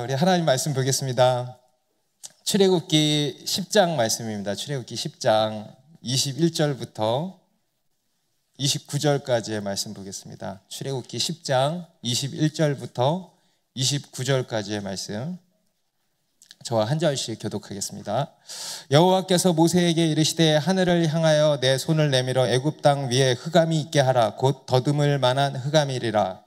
우리 하나님 말씀 보겠습니다. 출애굽기 10장 말씀입니다. 출애굽기 10장 21절부터 29절까지의 말씀 보겠습니다. 출애굽기 10장 21절부터 29절까지의 말씀, 저와 한 절씩 교독하겠습니다. 여호와께서 모세에게 이르시되 하늘을 향하여 내 손을 내밀어 애굽 땅 위에 흑암이 있게 하라. 곧 더듬을 만한 흑암이리라.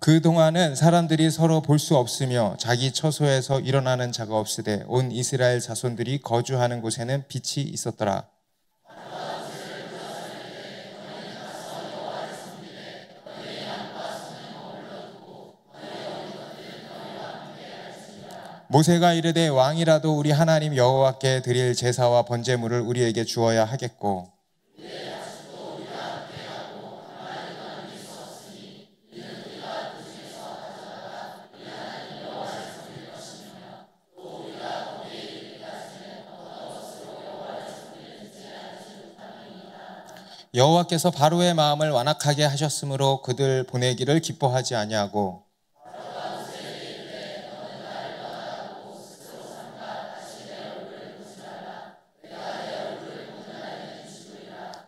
그동안은 사람들이 서로 볼 수 없으며 자기 처소에서 일어나는 자가 없으되 온 이스라엘 자손들이 거주하는 곳에는 빛이 있었더라. 모세가 이르되 왕이라도 우리 하나님 여호와께 드릴 제사와 번제물을 우리에게 주어야 하겠고 여호와께서 바로의 마음을 완악하게 하셨으므로 그들 보내기를 기뻐하지 아니하고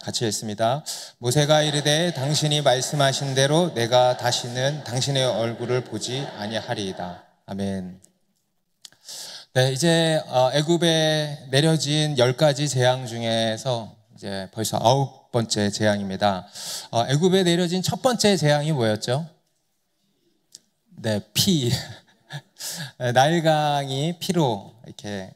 같이 읽습니다. 모세가 이르되 당신이 말씀하신 대로 내가 다시는 당신의 얼굴을 보지 아니하리이다. 아멘. 네, 이제 애굽에 내려진 10가지 재앙 중에서 이제 벌써 9번째 재앙입니다. 애굽에 내려진 첫 번째 재앙이 뭐였죠? 네, 피. 나일강이 피로 이렇게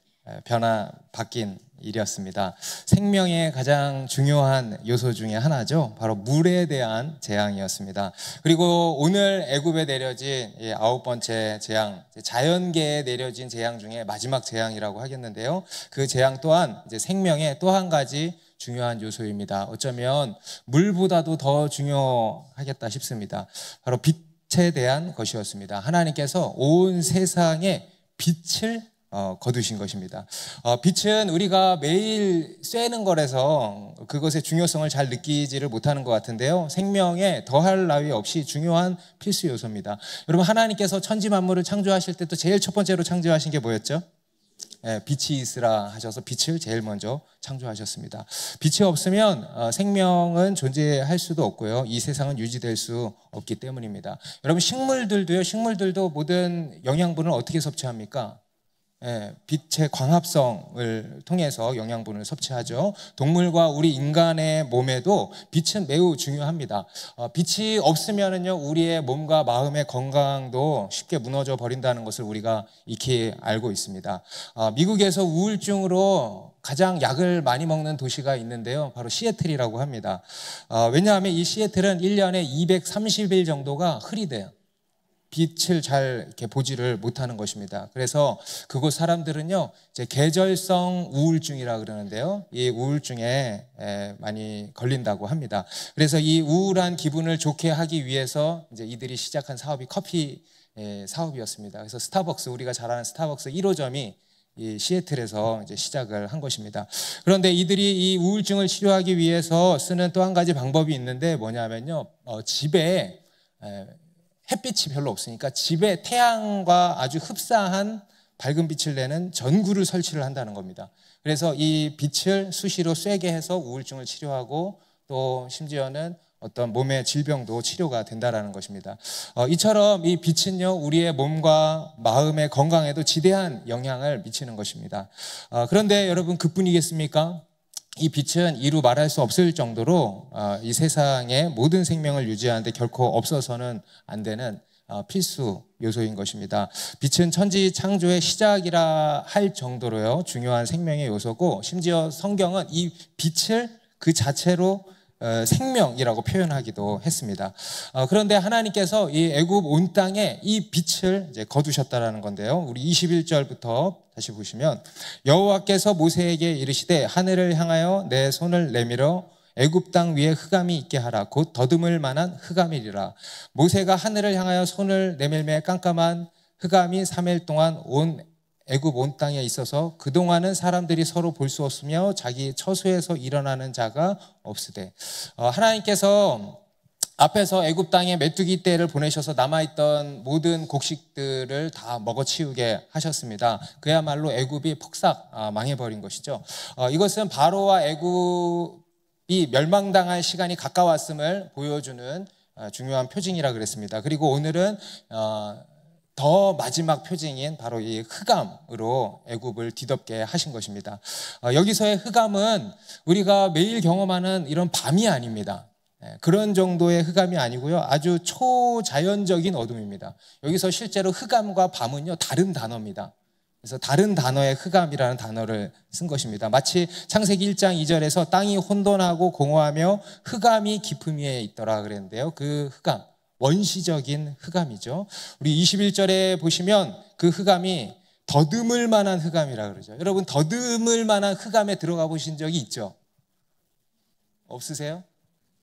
바뀐 일이었습니다. 생명의 가장 중요한 요소 중에 하나죠. 바로 물에 대한 재앙이었습니다. 그리고 오늘 애굽에 내려진 9번째 재앙, 자연계에 내려진 재앙 중에 마지막 재앙이라고 하겠는데요. 그 재앙 또한 이제 생명의 또 한 가지 중요한 요소입니다. 어쩌면 물보다도 더 중요하겠다 싶습니다. 바로 빛에 대한 것이었습니다. 하나님께서 온 세상에 빛을 거두신 것입니다. 빛은 우리가 매일 쐬는 거라서 그것의 중요성을 잘 느끼지를 못하는 것 같은데요. 생명에 더할 나위 없이 중요한 필수 요소입니다. 여러분, 하나님께서 천지 만물을 창조하실 때 또 제일 첫 번째로 창조하신 게 뭐였죠? 빛이 있으라 하셔서 빛을 제일 먼저 창조하셨습니다. 빛이 없으면 생명은 존재할 수도 없고요. 이 세상은 유지될 수 없기 때문입니다. 여러분, 식물들도 모든 영양분을 어떻게 섭취합니까? 빛의 광합성을 통해서 영양분을 섭취하죠. 동물과 우리 인간의 몸에도 빛은 매우 중요합니다. 빛이 없으면은요, 우리의 몸과 마음의 건강도 쉽게 무너져 버린다는 것을 우리가 익히 알고 있습니다. 미국에서 우울증으로 가장 약을 많이 먹는 도시가 있는데요. 바로 시애틀이라고 합니다. 왜냐하면 이 시애틀은 1년에 230일 정도가 흐리대요. 빛을 잘 이렇게 보지를 못하는 것입니다. 그래서 그곳 사람들은요, 이제 계절성 우울증이라 그러는데요. 이 우울증에 많이 걸린다고 합니다. 그래서 이 우울한 기분을 좋게 하기 위해서 이제 이들이 시작한 사업이 커피 사업이었습니다. 그래서 우리가 잘 아는 스타벅스 1호점이 이 시애틀에서 이제 시작을 한 것입니다. 그런데 이들이 이 우울증을 치료하기 위해서 쓰는 또 한 가지 방법이 있는데 뭐냐면요, 집에 햇빛이 별로 없으니까 집에 태양과 아주 흡사한 밝은 빛을 내는 전구를 설치를 한다는 겁니다. 그래서 이 빛을 수시로 쐬게 해서 우울증을 치료하고 또 심지어는 어떤 몸의 질병도 치료가 된다는 것입니다. 이처럼 이 빛은요, 우리의 몸과 마음의 건강에도 지대한 영향을 미치는 것입니다. 그런데 여러분, 그뿐이겠습니까? 이 빛은 이루 말할 수 없을 정도로 이 세상의 모든 생명을 유지하는데 결코 없어서는 안 되는 필수 요소인 것입니다. 빛은 천지 창조의 시작이라 할 정도로요, 중요한 생명의 요소고, 심지어 성경은 이 빛을 그 자체로 생명이라고 표현하기도 했습니다. 그런데 하나님께서 이 애굽 온 땅에 이 빛을 이제 거두셨다라는 건데요. 우리 21절부터 다시 보시면, 여호와께서 모세에게 이르시되 하늘을 향하여 내 손을 내밀어 애굽 땅 위에 흑암이 있게 하라. 곧 더듬을 만한 흑암이리라. 모세가 하늘을 향하여 손을 내밀매 깜깜한 흑암이 3일 동안 온 애굽 온 땅에 있어서 그동안은 사람들이 서로 볼 수 없으며 자기 처소에서 일어나는 자가 없으되, 하나님께서 앞에서 애굽 땅에 메뚜기 떼를 보내셔서 남아있던 모든 곡식들을 다 먹어치우게 하셨습니다. 그야말로 애굽이 폭삭 망해버린 것이죠. 이것은 바로와 애굽이 멸망당할 시간이 가까웠음을 보여주는 중요한 표징이라 그랬습니다. 그리고 오늘은 더 마지막 표징인 바로 이 흑암으로 애굽을 뒤덮게 하신 것입니다. 여기서의 흑암은 우리가 매일 경험하는 이런 밤이 아닙니다. 그런 정도의 흑암이 아니고요, 아주 초자연적인 어둠입니다. 여기서 실제로 흑암과 밤은요 다른 단어입니다. 그래서 다른 단어의 흑암이라는 단어를 쓴 것입니다. 마치 창세기 1장 2절에서 땅이 혼돈하고 공허하며 흑암이 깊음 위에 있더라 그랬는데요, 그 흑암, 원시적인 흑암이죠. 우리 21절에 보시면 그 흑암이 더듬을 만한 흑암이라 그러죠. 여러분, 더듬을 만한 흑암에 들어가 보신 적이 있죠? 없으세요?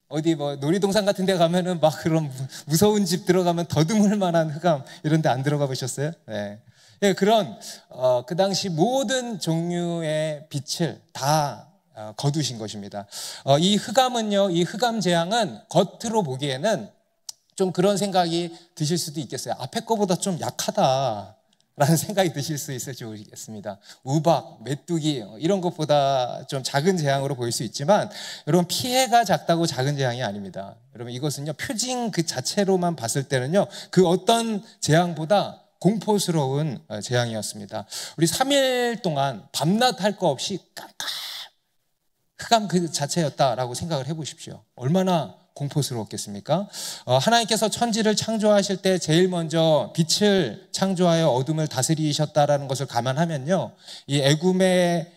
어디 뭐 놀이동산 같은 데 가면은 막 그런 무서운 집 들어가면 더듬을 만한 흑암 이런 데 안 들어가 보셨어요? 네. 예, 그런 그 당시 모든 종류의 빛을 다 거두신 것입니다. 이 흑암은요, 이 흑암 재앙은 겉으로 보기에는 좀 그런 생각이 드실 수도 있겠어요. 앞에 거보다 좀 약하다 라는 생각이 드실 수 있을지 모르겠습니다. 우박, 메뚜기 이런 것보다 좀 작은 재앙으로 보일 수 있지만, 여러분, 피해가 작다고 작은 재앙이 아닙니다. 여러분, 이것은요 표징 그 자체로만 봤을 때는요 그 어떤 재앙보다 공포스러운 재앙이었습니다. 우리 3일 동안 밤낮 할 거 없이 깜깜 흑암 그 자체였다라고 생각을 해보십시오. 얼마나 공포스러웠겠습니까? 하나님께서 천지를 창조하실 때 제일 먼저 빛을 창조하여 어둠을 다스리셨다라는 것을 감안하면요, 이 애굽에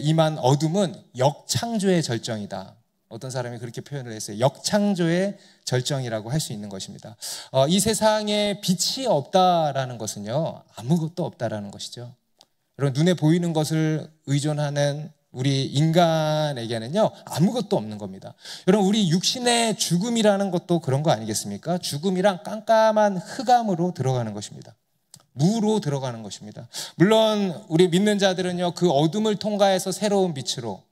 임한 어둠은 역창조의 절정이다. 어떤 사람이 그렇게 표현을 했어요. 역창조의 절정이라고 할 수 있는 것입니다. 이 세상에 빛이 없다라는 것은요 아무것도 없다라는 것이죠. 여러분, 눈에 보이는 것을 의존하는 우리 인간에게는요 아무것도 없는 겁니다. 여러분, 우리 육신의 죽음이라는 것도 그런 거 아니겠습니까? 죽음이랑 깜깜한 흑암으로 들어가는 것입니다. 무로 들어가는 것입니다. 물론 우리 믿는 자들은요 그 어둠을 통과해서 새로운 빛으로,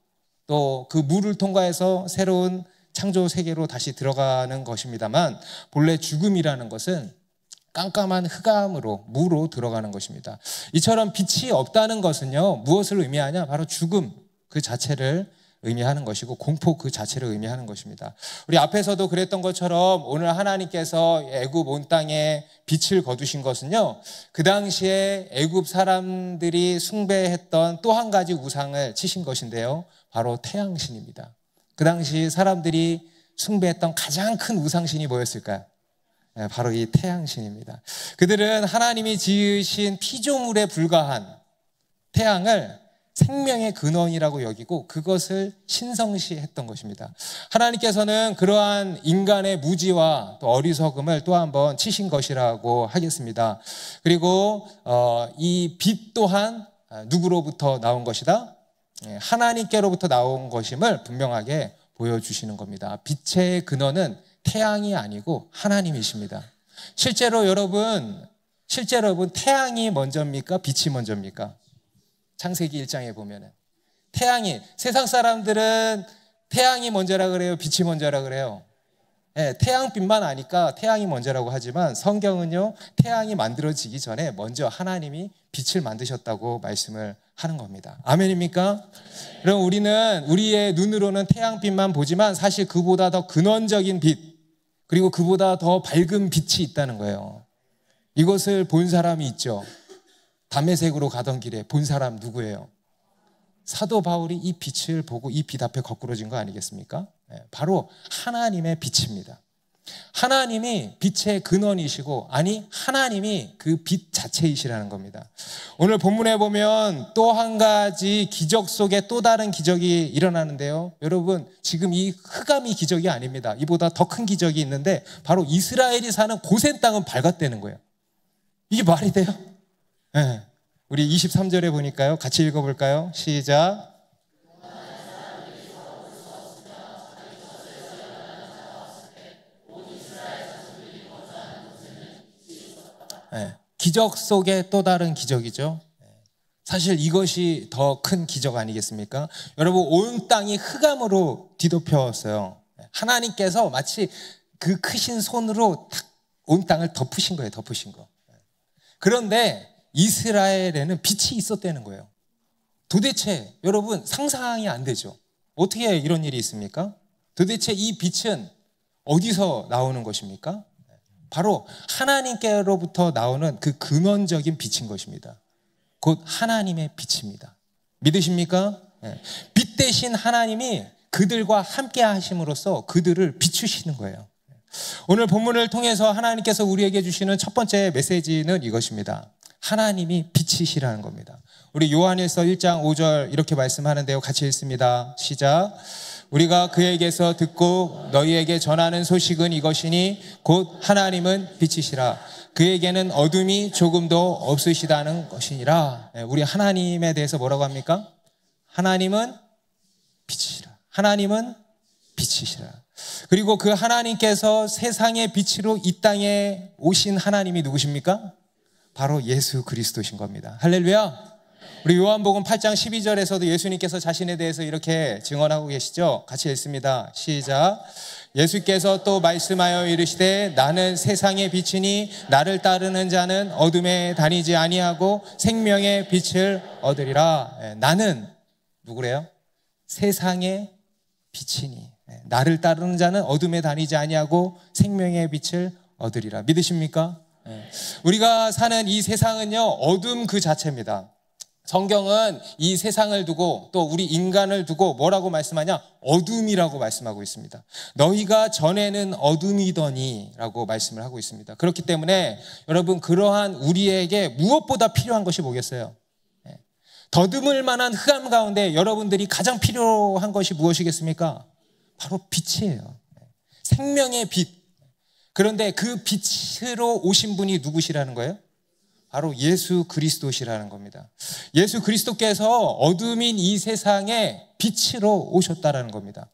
또 그 무를 통과해서 새로운 창조 세계로 다시 들어가는 것입니다만, 본래 죽음이라는 것은 깜깜한 흑암으로, 무로 들어가는 것입니다. 이처럼 빛이 없다는 것은요 무엇을 의미하냐? 바로 죽음 그 자체를 의미하는 것이고 공포 그 자체를 의미하는 것입니다. 우리 앞에서도 그랬던 것처럼 오늘 하나님께서 애굽 온 땅에 빛을 거두신 것은요, 그 당시에 애굽 사람들이 숭배했던 또 한 가지 우상을 치신 것인데요, 바로 태양신입니다. 그 당시 사람들이 숭배했던 가장 큰 우상신이 뭐였을까요? 바로 이 태양신입니다. 그들은 하나님이 지으신 피조물에 불과한 태양을 생명의 근원이라고 여기고 그것을 신성시했던 것입니다. 하나님께서는 그러한 인간의 무지와 또 어리석음을 또 한번 치신 것이라고 하겠습니다. 그리고 이 빛 또한 누구로부터 나온 것이다? 하나님께로부터 나온 것임을 분명하게 보여주시는 겁니다. 빛의 근원은 태양이 아니고 하나님이십니다. 실제로 여러분 태양이 먼저입니까? 빛이 먼저입니까? 창세기 1장에 보면은 태양이, 세상 사람들은 태양이 먼저라 그래요? 빛이 먼저라 그래요? 네, 태양빛만 아니까 태양이 먼저라고 하지만 성경은요 태양이 만들어지기 전에 먼저 하나님이 빛을 만드셨다고 말씀을 하는 겁니다. 아멘입니까? 그럼 우리는 우리의 눈으로는 태양빛만 보지만 사실 그보다 더 근원적인 빛, 그리고 그보다 더 밝은 빛이 있다는 거예요. 이것을 본 사람이 있죠. 담메색으로 가던 길에 본 사람 누구예요? 사도 바울이 이 빛을 보고 이 빛 앞에 거꾸러진 거 아니겠습니까? 바로 하나님의 빛입니다. 하나님이 빛의 근원이시고, 아니 하나님이 그 빛 자체이시라는 겁니다. 오늘 본문에 보면 또 한 가지 기적 속에 또 다른 기적이 일어나는데요, 여러분, 지금 이 흑암이 기적이 아닙니다. 이보다 더 큰 기적이 있는데 바로 이스라엘이 사는 고센 땅은 발각되는 거예요. 이게 말이 돼요? 네. 우리 23절에 보니까요, 같이 읽어볼까요? 시작. 네. 기적 속에 또 다른 기적이죠. 사실 이것이 더 큰 기적 아니겠습니까? 여러분, 온 땅이 흑암으로 뒤덮였어요. 하나님께서 마치 그 크신 손으로 탁 온 땅을 덮으신 거예요. 덮으신 거. 그런데 이스라엘에는 빛이 있었다는 거예요. 도대체 여러분 상상이 안 되죠. 어떻게 이런 일이 있습니까? 도대체 이 빛은 어디서 나오는 것입니까? 바로 하나님께로부터 나오는 그 근원적인 빛인 것입니다. 곧 하나님의 빛입니다. 믿으십니까? 빛 대신 하나님이 그들과 함께 하심으로써 그들을 비추시는 거예요. 오늘 본문을 통해서 하나님께서 우리에게 주시는 첫 번째 메시지는 이것입니다. 하나님이 빛이시라는 겁니다. 우리 요한일서 1장 5절 이렇게 말씀하는데요. 같이 읽습니다. 시작. 우리가 그에게서 듣고 너희에게 전하는 소식은 이것이니 곧 하나님은 빛이시라. 그에게는 어둠이 조금도 없으시다는 것이니라. 우리 하나님에 대해서 뭐라고 합니까? 하나님은 빛이시라. 하나님은 빛이시라. 그리고 그 하나님께서 세상의 빛으로 이 땅에 오신 하나님이 누구십니까? 바로 예수 그리스도신 겁니다. 할렐루야. 우리 요한복음 8장 12절에서도 예수님께서 자신에 대해서 이렇게 증언하고 계시죠. 같이 읽습니다. 시작. 예수께서 또 말씀하여 이르시되 나는 세상의 빛이니 나를 따르는 자는 어둠에 다니지 아니하고 생명의 빛을 얻으리라. 나는 누구래요? 세상의 빛이니 나를 따르는 자는 어둠에 다니지 아니하고 생명의 빛을 얻으리라. 믿으십니까? 우리가 사는 이 세상은요, 어둠 그 자체입니다. 성경은 이 세상을 두고 또 우리 인간을 두고 뭐라고 말씀하냐? 어둠이라고 말씀하고 있습니다. 너희가 전에는 어둠이더니 라고 말씀을 하고 있습니다. 그렇기 때문에 여러분, 그러한 우리에게 무엇보다 필요한 것이 뭐겠어요? 더듬을 만한 흑암 가운데 여러분들이 가장 필요한 것이 무엇이겠습니까? 바로 빛이에요. 생명의 빛. 그런데 그 빛으로 오신 분이 누구시라는 거예요? 바로 예수 그리스도시라는 겁니다. 예수 그리스도께서 어둠인 이 세상에 빛으로 오셨다라는 겁니다.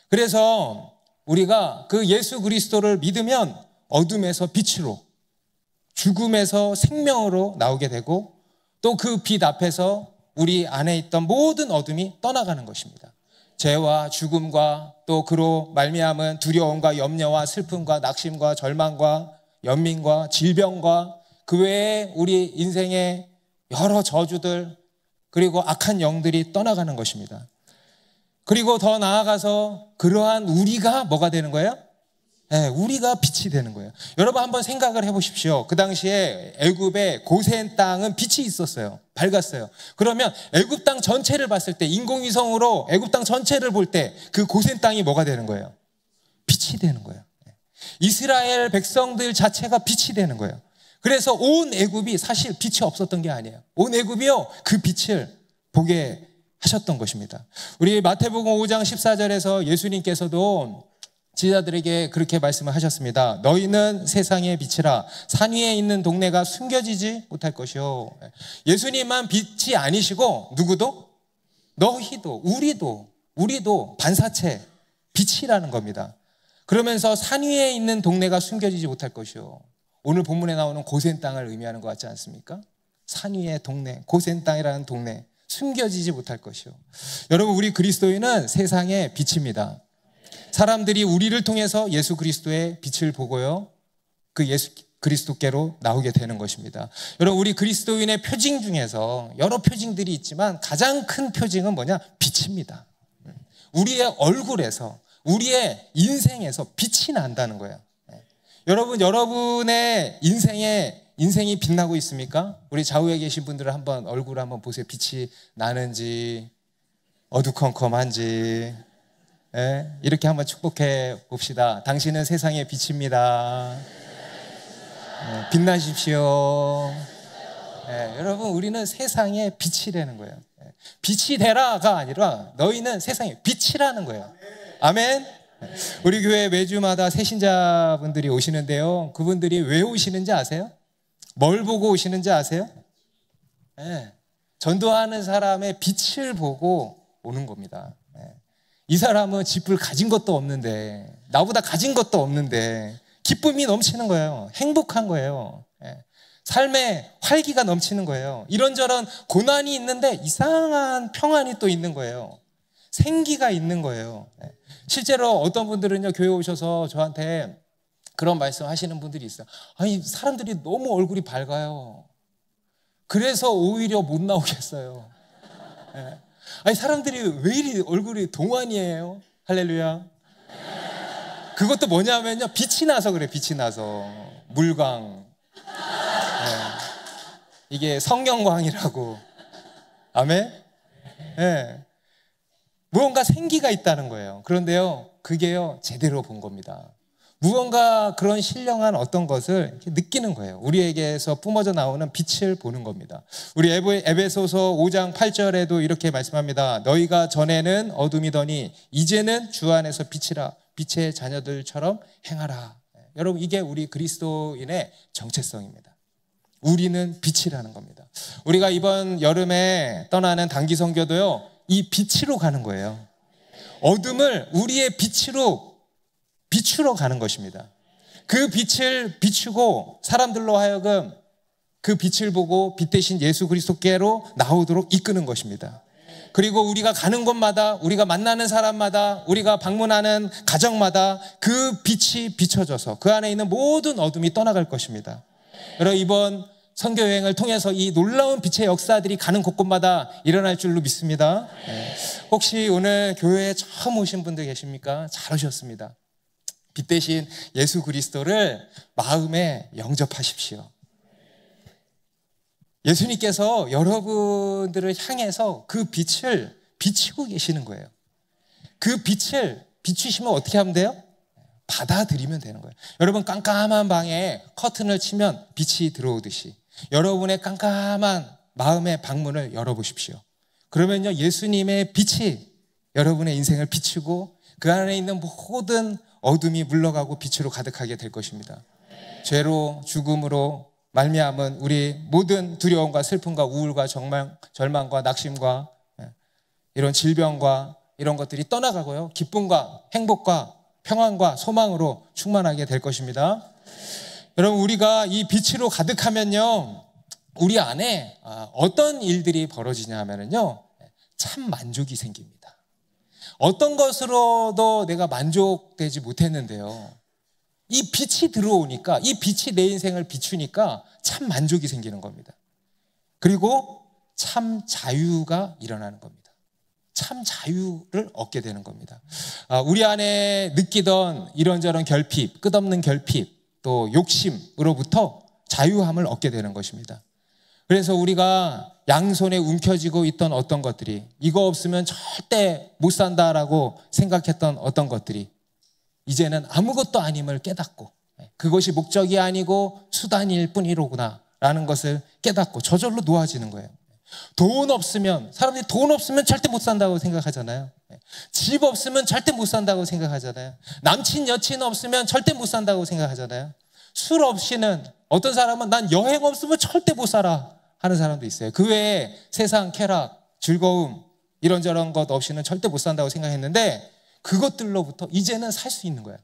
그래서 우리가 그 예수 그리스도를 믿으면 어둠에서 빛으로, 죽음에서 생명으로 나오게 되고 또 그 빛 앞에서 우리 안에 있던 모든 어둠이 떠나가는 것입니다. 죄와 죽음과 또 그로 말미암은 두려움과 염려와 슬픔과 낙심과 절망과 연민과 질병과 그 외에 우리 인생의 여러 저주들 그리고 악한 영들이 떠나가는 것입니다. 그리고 더 나아가서 그러한 우리가 뭐가 되는 거예요? 네, 우리가 빛이 되는 거예요. 여러분 한번 생각을 해보십시오. 그 당시에 애굽의 고센 땅은 빛이 있었어요. 밝았어요. 그러면 애굽 땅 전체를 봤을 때 인공위성으로 애굽 땅 전체를 볼 때 그 고센 땅이 뭐가 되는 거예요? 빛이 되는 거예요. 이스라엘 백성들 자체가 빛이 되는 거예요. 그래서 온 애굽이 사실 빛이 없었던 게 아니에요. 온 애굽이요, 그 빛을 보게 하셨던 것입니다. 우리 마태복음 5장 14절에서 예수님께서도 지자들에게 그렇게 말씀을 하셨습니다. 너희는 세상의 빛이라. 산 위에 있는 동네가 숨겨지지 못할 것이요. 예수님만 빛이 아니시고 누구도? 너희도, 우리도 반사체 빛이라는 겁니다. 그러면서 산 위에 있는 동네가 숨겨지지 못할 것이요. 오늘 본문에 나오는 고센 땅을 의미하는 것 같지 않습니까? 산 위의 동네, 고센 땅이라는 동네, 숨겨지지 못할 것이요. 여러분, 우리 그리스도인은 세상의 빛입니다. 사람들이 우리를 통해서 예수 그리스도의 빛을 보고요, 그 예수 그리스도께로 나오게 되는 것입니다. 여러분, 우리 그리스도인의 표징 중에서 여러 표징들이 있지만 가장 큰 표징은 뭐냐? 빛입니다. 우리의 얼굴에서, 우리의 인생에서 빛이 난다는 거예요. 여러분, 여러분의 인생이 빛나고 있습니까? 우리 좌우에 계신 분들은 한번 얼굴 한번 보세요. 빛이 나는지 어두컴컴한지. 네, 이렇게 한번 축복해 봅시다. 당신은 세상의 빛입니다. 네, 빛나십시오. 네, 여러분, 우리는 세상의 빛이라는 거예요. 네, 빛이 되라가 아니라 너희는 세상의 빛이라는 거예요. 아멘. 우리 교회 매주마다 새신자분들이 오시는데요, 그분들이 왜 오시는지 아세요? 뭘 보고 오시는지 아세요? 네, 전도하는 사람의 빛을 보고 오는 겁니다. 네. 이 사람은 집을 가진 것도 없는데, 나보다 가진 것도 없는데 기쁨이 넘치는 거예요. 행복한 거예요. 네. 삶에 활기가 넘치는 거예요. 이런저런 고난이 있는데 이상한 평안이 또 있는 거예요. 생기가 있는 거예요. 실제로 어떤 분들은요, 교회 오셔서 저한테 그런 말씀 하시는 분들이 있어요. 아니, 사람들이 너무 얼굴이 밝아요. 그래서 오히려 못 나오겠어요. 아니, 사람들이 왜 이리 얼굴이 동안이에요? 할렐루야. 그것도 뭐냐면요, 빛이 나서 그래. 빛이 나서. 물광. 이게 성령광이라고. 아멘? 무언가 생기가 있다는 거예요. 그런데요, 그게요, 제대로 본 겁니다. 무언가 그런 신령한 어떤 것을 느끼는 거예요. 우리에게서 뿜어져 나오는 빛을 보는 겁니다. 우리 에베소서 5장 8절에도 이렇게 말씀합니다. 너희가 전에는 어둠이더니 이제는 주 안에서 빛이라. 빛의 자녀들처럼 행하라. 여러분, 이게 우리 그리스도인의 정체성입니다. 우리는 빛이라는 겁니다. 우리가 이번 여름에 떠나는 단기 선교도요, 이 빛으로 가는 거예요. 어둠을 우리의 빛으로 비추러 가는 것입니다. 그 빛을 비추고 사람들로 하여금 그 빛을 보고 빛 대신 예수 그리스도께로 나오도록 이끄는 것입니다. 그리고 우리가 가는 곳마다, 우리가 만나는 사람마다, 우리가 방문하는 가정마다 그 빛이 비춰져서 그 안에 있는 모든 어둠이 떠나갈 것입니다. 여러분, 이번 선교 여행을 통해서 이 놀라운 빛의 역사들이 가는 곳곳마다 일어날 줄로 믿습니다. 혹시 오늘 교회에 처음 오신 분들 계십니까? 잘 오셨습니다. 빛 대신 예수 그리스도를 마음에 영접하십시오. 예수님께서 여러분들을 향해서 그 빛을 비추고 계시는 거예요. 그 빛을 비추시면 어떻게 하면 돼요? 받아들이면 되는 거예요. 여러분, 깜깜한 방에 커튼을 치면 빛이 들어오듯이 여러분의 깜깜한 마음의 방문을 열어보십시오. 그러면요, 예수님의 빛이 여러분의 인생을 비추고 그 안에 있는 모든 어둠이 물러가고 빛으로 가득하게 될 것입니다. 죄로, 죽음으로 말미암은 우리 모든 두려움과 슬픔과 우울과 절망과 낙심과 이런 질병과 이런 것들이 떠나가고요, 기쁨과 행복과 평안과 소망으로 충만하게 될 것입니다. 여러분, 우리가 이 빛으로 가득하면요, 우리 안에 어떤 일들이 벌어지냐 하면요, 참 만족이 생깁니다. 어떤 것으로도 내가 만족되지 못했는데요, 이 빛이 들어오니까, 이 빛이 내 인생을 비추니까 참 만족이 생기는 겁니다. 그리고 참 자유가 일어나는 겁니다. 참 자유를 얻게 되는 겁니다. 우리 안에 느끼던 이런저런 결핍, 끝없는 결핍, 또 욕심으로부터 자유함을 얻게 되는 것입니다. 그래서 우리가 양손에 움켜쥐고 있던 어떤 것들이, 이거 없으면 절대 못 산다라고 생각했던 어떤 것들이 이제는 아무것도 아님을 깨닫고, 그것이 목적이 아니고 수단일 뿐이로구나 라는 것을 깨닫고 저절로 놓아지는 거예요. 돈 없으면, 사람들이 돈 없으면 절대 못 산다고 생각하잖아요. 집 없으면 절대 못 산다고 생각하잖아요. 남친 여친 없으면 절대 못 산다고 생각하잖아요. 술 없이는, 어떤 사람은 난 여행 없으면 절대 못 살아 하는 사람도 있어요. 그 외에 세상 쾌락, 즐거움, 이런저런 것 없이는 절대 못 산다고 생각했는데, 그것들로부터 이제는 살 수 있는 거예요.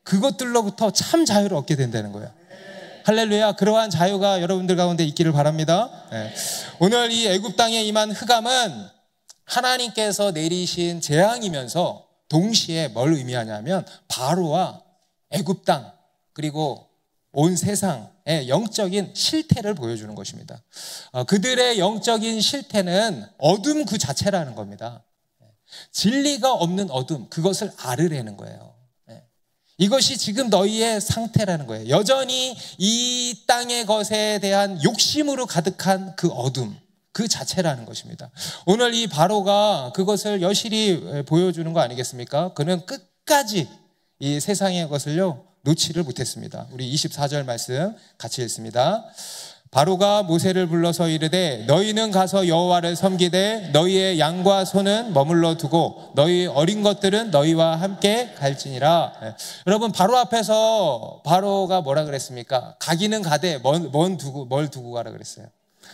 그것들로부터 참 자유를 얻게 된다는 거예요. 할렐루야. 그러한 자유가 여러분들 가운데 있기를 바랍니다. 오늘 이 애굽 땅에 임한 흑암은 하나님께서 내리신 재앙이면서 동시에 뭘 의미하냐면 바로와 애굽 땅, 그리고 온 세상의 영적인 실태를 보여주는 것입니다. 그들의 영적인 실태는 어둠 그 자체라는 겁니다. 진리가 없는 어둠, 그것을 앓으려는 거예요. 이것이 지금 너희의 상태라는 거예요. 여전히 이 땅의 것에 대한 욕심으로 가득한 그 어둠, 그 자체라는 것입니다. 오늘 이 바로가 그것을 여실히 보여주는 거 아니겠습니까? 그는 끝까지 이 세상의 것을요 놓지를 못했습니다. 우리 24절 말씀 같이 읽습니다. 바로가 모세를 불러서 이르되 너희는 가서 여호와를 섬기되 너희의 양과 소는 머물러 두고 너희 어린 것들은 너희와 함께 갈지니라. 여러분, 바로 앞에서 바로가 뭐라 그랬습니까? 가기는 가되 뭘 두고 가라 그랬어요?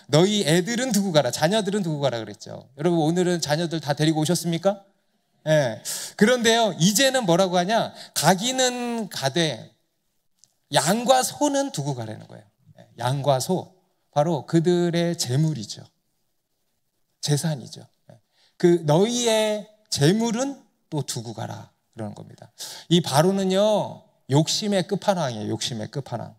너희 애들은 두고 가라, 자녀들은 두고 가라 그랬죠. 여러분, 오늘은 자녀들 다 데리고 오셨습니까? 그런데요, 이제는 뭐라고 하냐? 가기는 가되 양과 소는 두고 가라는 거예요. 양과 소, 바로 그들의 재물이죠. 재산이죠. 그 너희의 재물은 또 두고 가라 그러는 겁니다. 이 바로는요, 욕심의 끝판왕이에요. 욕심의 끝판왕.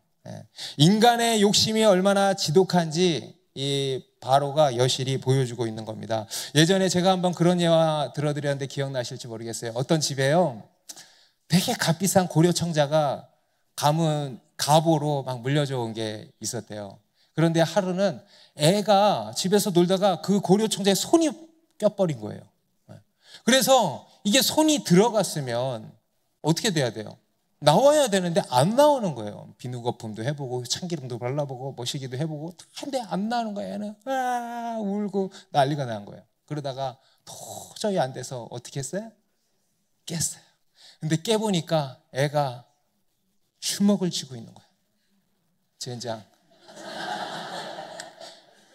인간의 욕심이 얼마나 지독한지 이 바로가 여실히 보여주고 있는 겁니다. 예전에 제가 한번 그런 예화 들어드렸는데 기억나실지 모르겠어요. 어떤 집에요, 되게 값비싼 고려청자가 갑오로 막 물려져 온 게 있었대요. 그런데 하루는 애가 집에서 놀다가 그 고려청자에 손이 껴버린 거예요. 그래서 이게 손이 들어갔으면 어떻게 돼야 돼요? 나와야 되는데 안 나오는 거예요. 비누 거품도 해보고 참기름도 발라보고 머시기도 해보고 근데 안 나오는 거예요. 애는 울고 난리가 난 거예요. 그러다가 도저히 안 돼서 어떻게 했어요? 깼어요. 근데 깨보니까 애가 주먹을 쥐고 있는 거예요. 젠장.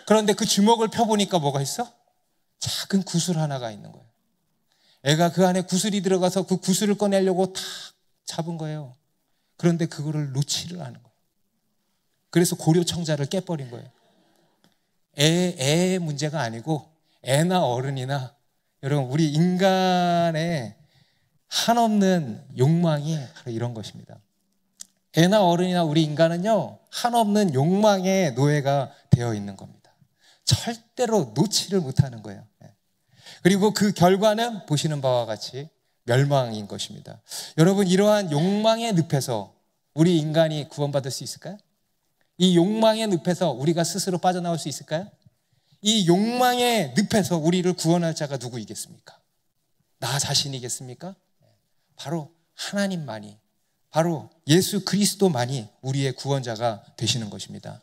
그런데 그 주먹을 펴보니까 뭐가 있어? 작은 구슬 하나가 있는 거예요. 애가 그 안에 구슬이 들어가서 그 구슬을 꺼내려고 탁 잡은 거예요. 그런데 그거를 놓지를 않은 거예요. 그래서 고려청자를 깨버린 거예요. 애의 문제가 아니고 애나 어른이나 여러분, 우리 인간의 한없는 욕망이 바로 이런 것입니다. 애나 어른이나 우리 인간은요, 한없는 욕망의 노예가 되어 있는 겁니다. 절대로 놓지를 못하는 거예요. 그리고 그 결과는 보시는 바와 같이 멸망인 것입니다. 여러분, 이러한 욕망의 늪에서 우리 인간이 구원받을 수 있을까요? 이 욕망의 늪에서 우리가 스스로 빠져나올 수 있을까요? 이 욕망의 늪에서 우리를 구원할 자가 누구이겠습니까? 나 자신이겠습니까? 바로 하나님만이, 바로 예수 그리스도만이 우리의 구원자가 되시는 것입니다.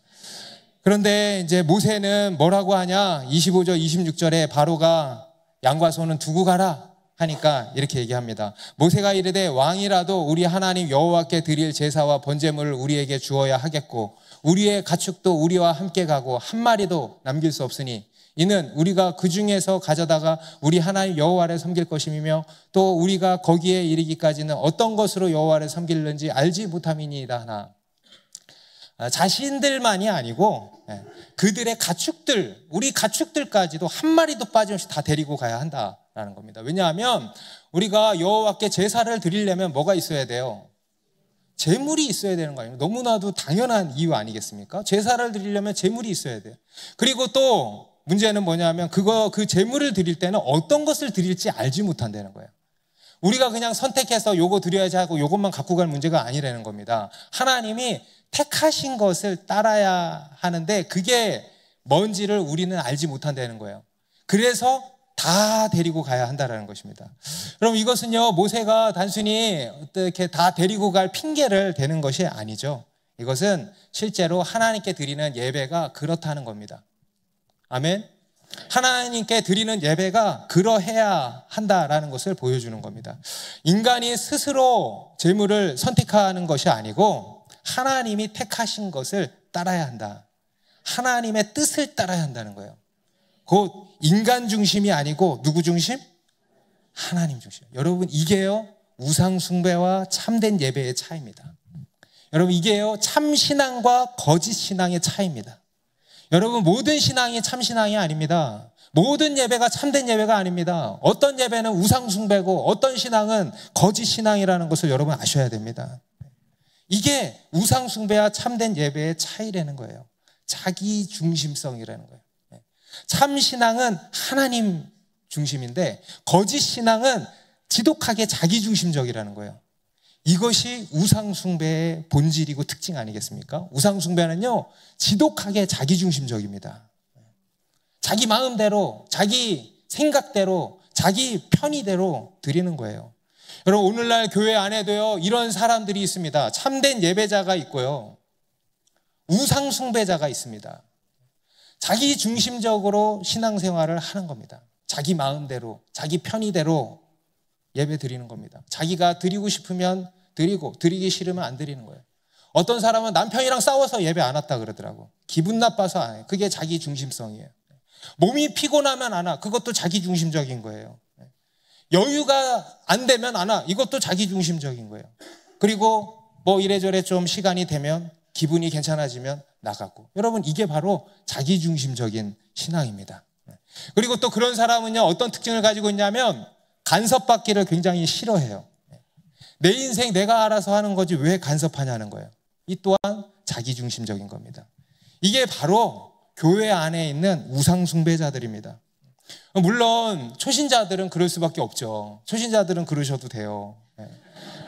그런데 이제 모세는 뭐라고 하냐? 25절 26절에 바로가 양과 소는 두고 가라 하니까 이렇게 얘기합니다. 모세가 이르되 왕이라도 우리 하나님 여호와께 드릴 제사와 번제물을 우리에게 주어야 하겠고 우리의 가축도 우리와 함께 가고 한 마리도 남길 수 없으니 이는 우리가 그 중에서 가져다가 우리 하나님 여호와를 섬길 것임이며 또 우리가 거기에 이르기까지는 어떤 것으로 여호와를 섬길는지 알지 못함이니이다 하나. 자신들만이 아니고 그들의 가축들, 우리 가축들까지도 한 마리도 빠짐없이 다 데리고 가야 한다라는 겁니다. 왜냐하면 우리가 여호와께 제사를 드리려면 뭐가 있어야 돼요? 제물이 있어야 되는 거 아니에요? 너무나도 당연한 이유 아니겠습니까? 제사를 드리려면 제물이 있어야 돼요. 그리고 또 문제는 뭐냐면 그 제물을 드릴 때는 어떤 것을 드릴지 알지 못한다는 거예요. 우리가 그냥 선택해서 요거 드려야지 하고 요것만 갖고 갈 문제가 아니라는 겁니다. 하나님이 택하신 것을 따라야 하는데 그게 뭔지를 우리는 알지 못한다는 거예요. 그래서 다 데리고 가야 한다는 것입니다. 그럼 이것은요, 모세가 단순히 어떻게 다 데리고 갈 핑계를 대는 것이 아니죠. 이것은 실제로 하나님께 드리는 예배가 그렇다는 겁니다. 아멘. 하나님께 드리는 예배가 그러해야 한다라는 것을 보여주는 겁니다. 인간이 스스로 재물을 선택하는 것이 아니고 하나님이 택하신 것을 따라야 한다. 하나님의 뜻을 따라야 한다는 거예요. 곧 인간 중심이 아니고 누구 중심? 하나님 중심. 여러분, 이게요 우상 숭배와 참된 예배의 차이입니다. 여러분, 이게요 참 신앙과 거짓 신앙의 차이입니다. 여러분, 모든 신앙이 참 신앙이 아닙니다. 모든 예배가 참된 예배가 아닙니다. 어떤 예배는 우상 숭배고 어떤 신앙은 거짓 신앙이라는 것을 여러분 아셔야 됩니다. 이게 우상 숭배와 참된 예배의 차이라는 거예요. 자기 중심성이라는 거예요. 참 신앙은 하나님 중심인데 거짓 신앙은 지독하게 자기 중심적이라는 거예요. 이것이 우상 숭배의 본질이고 특징 아니겠습니까? 우상 숭배는요 지독하게 자기 중심적입니다. 자기 마음대로, 자기 생각대로, 자기 편의대로 드리는 거예요. 여러분, 오늘날 교회 안에도요 이런 사람들이 있습니다. 참된 예배자가 있고요 우상 숭배자가 있습니다. 자기 중심적으로 신앙생활을 하는 겁니다. 자기 마음대로, 자기 편의대로 예배 드리는 겁니다. 자기가 드리고 싶으면 드리고 드리기 싫으면 안 드리는 거예요. 어떤 사람은 남편이랑 싸워서 예배 안 왔다 그러더라고. 기분 나빠서 안 해요. 그게 자기 중심성이에요. 몸이 피곤하면 안 와. 그것도 자기 중심적인 거예요. 여유가 안 되면 안 와. 이것도 자기 중심적인 거예요. 그리고 뭐 이래저래 좀 시간이 되면 기분이 괜찮아지면 나가고. 여러분, 이게 바로 자기중심적인 신앙입니다. 그리고 또 그런 사람은요, 어떤 특징을 가지고 있냐면 간섭받기를 굉장히 싫어해요. 내 인생 내가 알아서 하는 거지 왜 간섭하냐는 거예요. 이 또한 자기중심적인 겁니다. 이게 바로 교회 안에 있는 우상숭배자들입니다. 물론 초신자들은 그럴 수밖에 없죠. 초신자들은 그러셔도 돼요.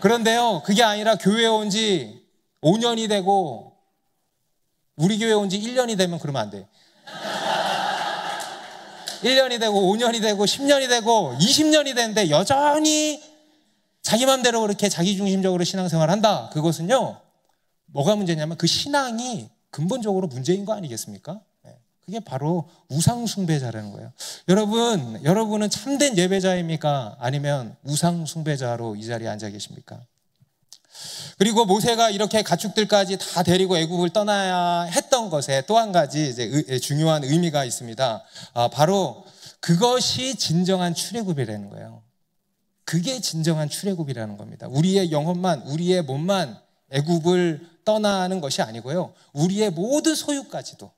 그런데요, 그게 아니라 교회에 온 지 5년이 되고 우리 교회에 온 지 1년이 되면 그러면 안 돼. 1년이 되고 5년이 되고 10년이 되고 20년이 되는데 여전히 자기 맘대로 그렇게 자기중심적으로 신앙생활을 한다. 그것은요, 뭐가 문제냐면 그 신앙이 근본적으로 문제인 거 아니겠습니까? 그게 바로 우상숭배자라는 거예요. 여러분은 참된 예배자입니까? 아니면 우상숭배자로 이 자리에 앉아 계십니까? 그리고 모세가 이렇게 가축들까지 다 데리고 애굽을 떠나야 했던 것에 또 한 가지 이제 중요한 의미가 있습니다. 바로 그것이 진정한 출애굽이라는 거예요. 그게 진정한 출애굽이라는 겁니다. 우리의 영혼만, 우리의 몸만 애굽을 떠나는 것이 아니고요, 우리의 모든 소유까지도,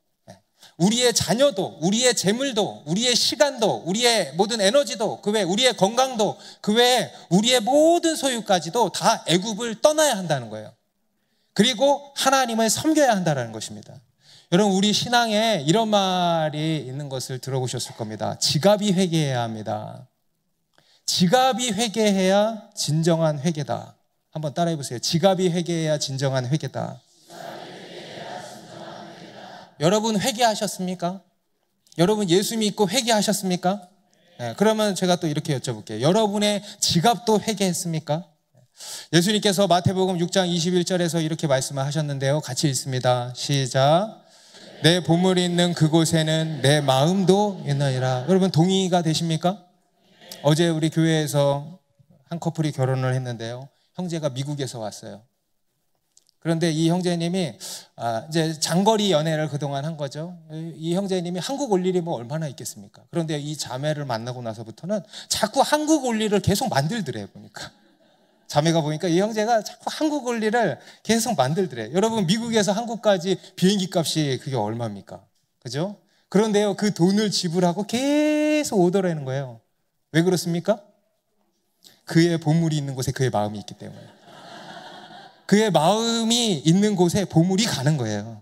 우리의 자녀도, 우리의 재물도, 우리의 시간도, 우리의 모든 에너지도, 그 외에 우리의 건강도, 그 외에 우리의 모든 소유까지도 다 애굽을 떠나야 한다는 거예요. 그리고 하나님을 섬겨야 한다는 것입니다. 여러분, 우리 신앙에 이런 말이 있는 것을 들어보셨을 겁니다. 지갑이 회개해야 합니다. 지갑이 회개해야 진정한 회개다. 한번 따라해 보세요. 지갑이 회개해야 진정한 회개다. 여러분 회개하셨습니까? 여러분 예수 믿고 회개하셨습니까? 네, 그러면 제가 또 이렇게 여쭤볼게요. 여러분의 지갑도 회개했습니까? 예수님께서 마태복음 6장 21절에서 이렇게 말씀을 하셨는데요. 같이 읽습니다. 시작. 내 보물이 있는 그곳에는 내 마음도 있나이다. 여러분 동의가 되십니까? 어제 우리 교회에서 한 커플이 결혼을 했는데요. 형제가 미국에서 왔어요. 그런데 이 형제님이 이제 장거리 연애를 그동안 한 거죠. 이 형제님이 한국 올 일이 뭐 얼마나 있겠습니까? 그런데 이 자매를 만나고 나서부터는 자꾸 한국 올 일을 계속 만들더래요. 보니까 자매가 보니까 이 형제가 자꾸 한국 올 일을 계속 만들더래요. 여러분 미국에서 한국까지 비행기 값이 그게 얼마입니까? 그죠? 그런데요, 그 돈을 지불하고 계속 오더라는 거예요. 왜 그렇습니까? 그의 보물이 있는 곳에 그의 마음이 있기 때문에. 그의 마음이 있는 곳에 보물이 가는 거예요.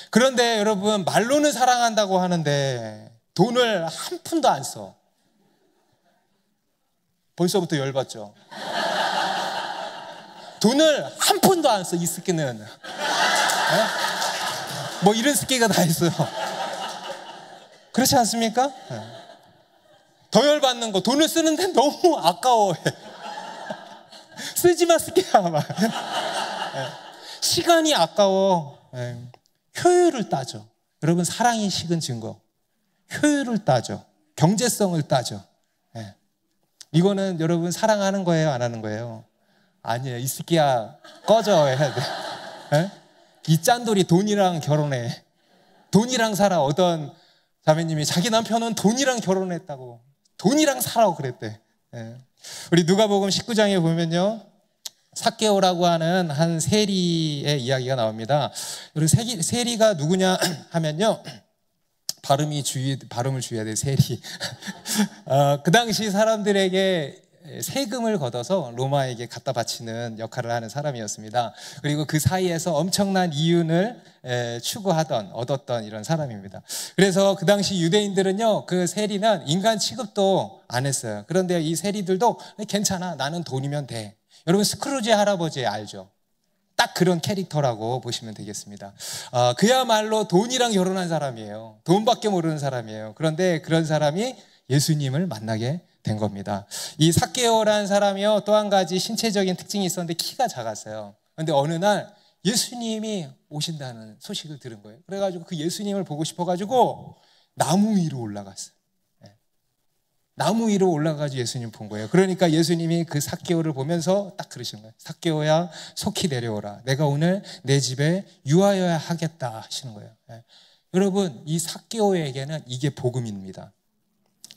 그런데 여러분 말로는 사랑한다고 하는데 돈을 한 푼도 안 써. 벌써부터 열받죠. 돈을 한 푼도 안 써, 이 새끼는. 뭐 이런 새끼가 다 있어요. 그렇지 않습니까? 더 열받는 거, 돈을 쓰는데 너무 아까워해. 쓰지마 새끼야 막. 시간이 아까워. 효율을 따져. 여러분 사랑이 식은 증거, 효율을 따져. 경제성을 따져. 이거는 여러분 사랑하는 거예요, 안 하는 거예요? 아니에요. 이 새끼야 꺼져 해야 돼. 이 짠돌이 돈이랑 결혼해. 돈이랑 살아. 어떤 자매님이 자기 남편은 돈이랑 결혼했다고, 돈이랑 살아 그랬대. 우리 누가복음 19장에 보면요, 삭개오라고 하는 한 세리의 이야기가 나옵니다. 우리 세리가 누구냐 하면요, 발음을 주의해야 돼. 세리. 그 당시 사람들에게 세금을 걷어서 로마에게 갖다 바치는 역할을 하는 사람이었습니다. 그리고 그 사이에서 엄청난 이윤을 얻었던 이런 사람입니다. 그래서 그 당시 유대인들은요, 그 세리는 인간 취급도 안 했어요. 그런데 이 세리들도 괜찮아, 나는 돈이면 돼. 여러분 스크루지 할아버지 알죠? 딱 그런 캐릭터라고 보시면 되겠습니다. 그야말로 돈이랑 결혼한 사람이에요. 돈밖에 모르는 사람이에요. 그런데 그런 사람이 예수님을 만나게 된 겁니다. 이 삭개오라는 사람이요, 또 한 가지 신체적인 특징이 있었는데 키가 작았어요. 그런데 어느 날 예수님이 오신다는 소식을 들은 거예요. 그래가지고 그 예수님을 보고 싶어가지고 나무 위로 올라갔어요. 나무 위로 올라가가지고 예수님 본 거예요. 그러니까 예수님이 그 삭개오를 보면서 딱 그러신 거예요. 삭개오야, 속히 내려오라. 내가 오늘 내 집에 유하여야 하겠다 하시는 거예요. 여러분 이 삭개오에게는 이게 복음입니다.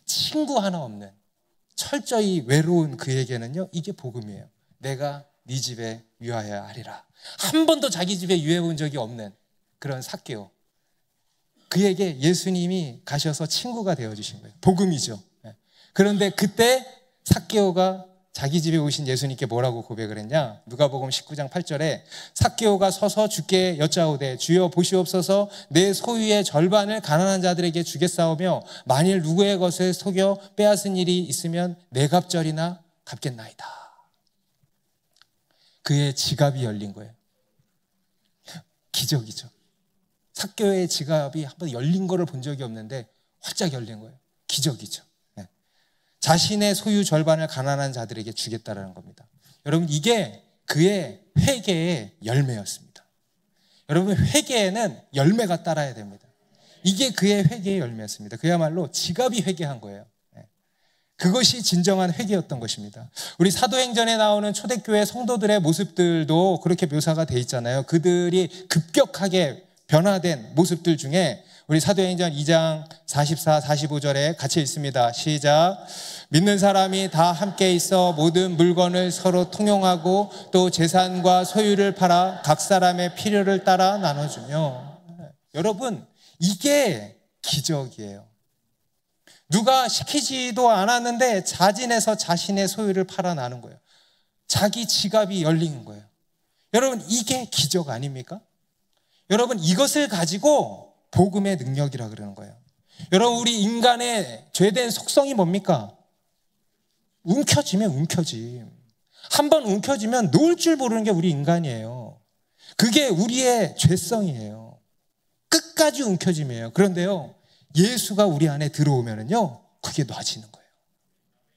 친구 하나 없는 철저히 외로운 그에게는요, 이게 복음이에요. 내가 네 집에 유하여야 하리라. 한 번도 자기 집에 유해 본 적이 없는, 그런 삭개오. 그에게 예수님이 가셔서 친구가 되어주신 거예요. 복음이죠. 그런데 그때 삭개오가 자기 집에 오신 예수님께 뭐라고 고백을 했냐? 누가복음 19장 8절에 삭개오가 서서 주께 여짜오되 주여 보시옵소서 내 소유의 절반을 가난한 자들에게 주겠사오며 만일 누구의 것을 속여 빼앗은 일이 있으면 네 갑절이나 갚겠나이다. 그의 지갑이 열린 거예요. 기적이죠. 삭개오의 지갑이 한번 열린 거를 본 적이 없는데 활짝 열린 거예요. 기적이죠. 자신의 소유 절반을 가난한 자들에게 주겠다라는 겁니다. 여러분, 이게 그의 회개의 열매였습니다. 여러분, 회개에는 열매가 따라야 됩니다. 이게 그의 회개의 열매였습니다. 그야말로 지갑이 회개한 거예요. 그것이 진정한 회개였던 것입니다. 우리 사도행전에 나오는 초대교회 성도들의 모습들도 그렇게 묘사가 돼 있잖아요. 그들이 급격하게 변화된 모습들 중에 우리 사도행전 2장 44, 45절에 같이 읽습니다. 시작. 믿는 사람이 다 함께 있어 모든 물건을 서로 통용하고 또 재산과 소유를 팔아 각 사람의 필요를 따라 나눠주며. 여러분, 이게 기적이에요. 누가 시키지도 않았는데 자진해서 자신의 소유를 팔아 나눈 거예요. 자기 지갑이 열린 거예요. 여러분, 이게 기적 아닙니까? 여러분, 이것을 가지고 복음의 능력이라 그러는 거예요. 여러분, 우리 인간의 죄된 속성이 뭡니까? 움켜쥐면 움켜짐. 한번 움켜쥐면 놓을 줄 모르는 게 우리 인간이에요. 그게 우리의 죄성이에요. 끝까지 움켜짐이에요. 그런데요, 예수가 우리 안에 들어오면은요, 그게 놔지는 거예요.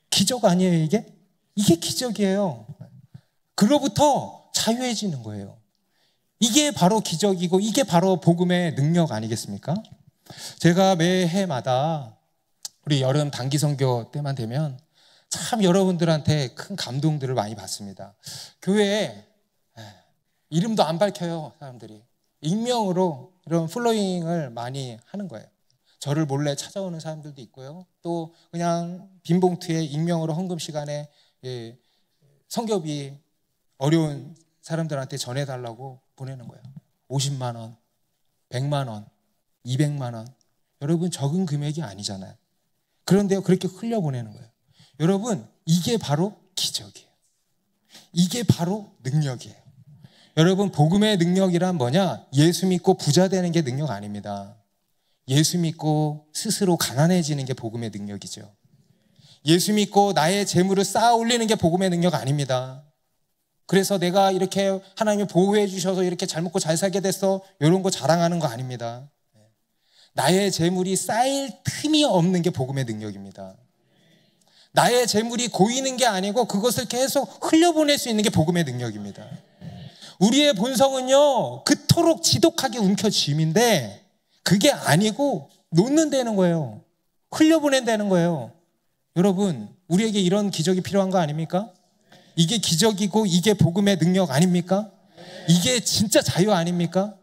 기적 아니에요, 이게? 이게 기적이에요. 그로부터 자유해지는 거예요. 이게 바로 기적이고 이게 바로 복음의 능력 아니겠습니까? 제가 매해마다 우리 여름 단기 선교 때만 되면 참 여러분들한테 큰 감동들을 많이 받습니다. 교회에 이름도 안 밝혀요, 사람들이. 익명으로 이런 플로잉을 많이 하는 거예요. 저를 몰래 찾아오는 사람들도 있고요. 또 그냥 빈 봉투에 익명으로 헌금 시간에 선교비 어려운 사람들한테 전해달라고 보내는 거예요. 50만 원, 100만 원, 200만 원. 여러분, 적은 금액이 아니잖아요. 그런데요, 그렇게 흘려보내는 거예요. 여러분, 이게 바로 기적이에요. 이게 바로 능력이에요. 여러분, 복음의 능력이란 뭐냐? 예수 믿고 부자 되는 게 능력 아닙니다. 예수 믿고 스스로 가난해지는 게 복음의 능력이죠. 예수 믿고 나의 재물을 쌓아 올리는 게 복음의 능력 아닙니다. 그래서 내가 이렇게 하나님이 보호해 주셔서 이렇게 잘 먹고 잘 살게 됐어, 이런 거 자랑하는 거 아닙니다. 나의 재물이 쌓일 틈이 없는 게 복음의 능력입니다. 나의 재물이 고이는 게 아니고 그것을 계속 흘려보낼 수 있는 게 복음의 능력입니다. 우리의 본성은요, 그토록 지독하게 움켜쥐인데 그게 아니고 놓는다는 거예요. 흘려보낸다는 거예요. 여러분, 우리에게 이런 기적이 필요한 거 아닙니까? 이게 기적이고 이게 복음의 능력 아닙니까? 이게 진짜 자유 아닙니까?